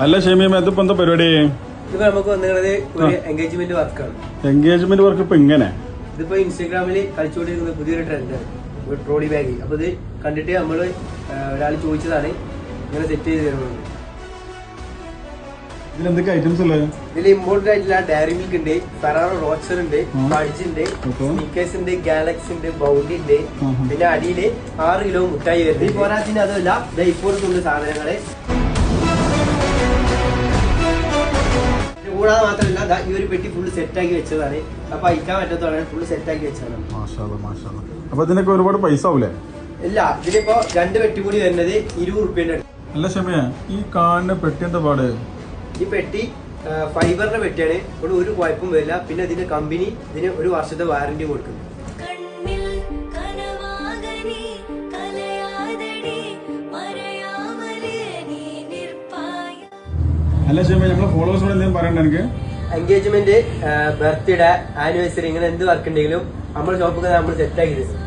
അല്ല ഷെമീമ ഇതിപ്പോ എന്താ പരിപാടി? ഇതിപ്പോ നമുക്ക് വന്നിരുന്നത് ഒരു എൻഗേജ്മെന്റ് വർക്കാണ്. എൻഗേജ്മെന്റ് വർക്ക് ഇപ്പൊ ഇങ്ങനെ ഇതിപ്പോ ഇൻസ്റ്റാഗ്രാമിൽ കളിച്ചുകൊണ്ടിരിക്കുന്ന പുതിയൊരു ട്രെൻഡാണ്, ഒരു ട്രോളി ബാഗ്. അപ്പൊ ഇത് കണ്ടിട്ട് നമ്മള് ഒരാൾ ചോദിച്ചതാണ് ഇങ്ങനെ സെറ്റ് ചെയ്ത് തരുന്നത്. ഇതിലെന്തൊക്കെ ഐറ്റംസ് ഉള്ളത്? ഇതിൽ ഇമ്പോർട്ടന്റ് ആയിട്ടുള്ള ഡയറി മിൽക്ക് ഉണ്ട്, ഫെറാറോ റോച്ചർ ഉണ്ട്, ഫഡ്ജ് ഉണ്ട്, സ്നീക്കേഴ്സ് ഉണ്ട്, ഗാലക്സി ഉണ്ട്, ബൗണ്ടി ഉണ്ട്. പിന്നെ അടിയില് 6 കിലോ മുട്ടായി വരുന്നത്. ഈ പോരാത്തിന് അതല്ല ഇപ്പോഴത്തുള്ള സാധനങ്ങള് കൂടാതെ മാത്രമല്ല ഈ ഒരു പെട്ടി ഫുള്ള് സെറ്റ് ആക്കി വെച്ചതാണ്. അപ്പൊ അയക്കാൻ പറ്റത്തോടെ ഫുള്ള് സെറ്റ് ആക്കി വെച്ചതാണ്. അപ്പൊ ഇതിനൊക്കെ ഒരുപാട് പൈസ ആവൂലേ? ഇല്ല, ഇതിലിപ്പോ 2 പെട്ടി കൂടി വരുന്നത് 20 റുപ്യന്റെ. അല്ല ഷെമിയ, ഈ കാണുന്ന പെട്ടി എന്താ പാട്? ഈ പെട്ടി ഫൈബറിന്റെ പെട്ടിയാണ്, ഇവിടെ ഒരു കുഴപ്പം വരില്ല. പിന്നെ ഇതിന്റെ കമ്പനി ഇതിന് 1 വർഷത്തെ വാറന്റി കൊടുക്കുന്നു. അല്ല ഷെമിയ, നമ്മളെ ഫോളോവേഴ്സിനോട് എന്തെങ്കിലും പറയണ്ട? എനിക്ക് എൻഗേജ്മെന്റ്, ബർത്ത്ഡേ, ആനിവേഴ്സറി ഇങ്ങനെ എന്ത് വർക്ക് ഉണ്ടെങ്കിലും നമ്മുടെ ഷോപ്പിൽ നമ്മൾ സെറ്റ് ആക്കി തരും.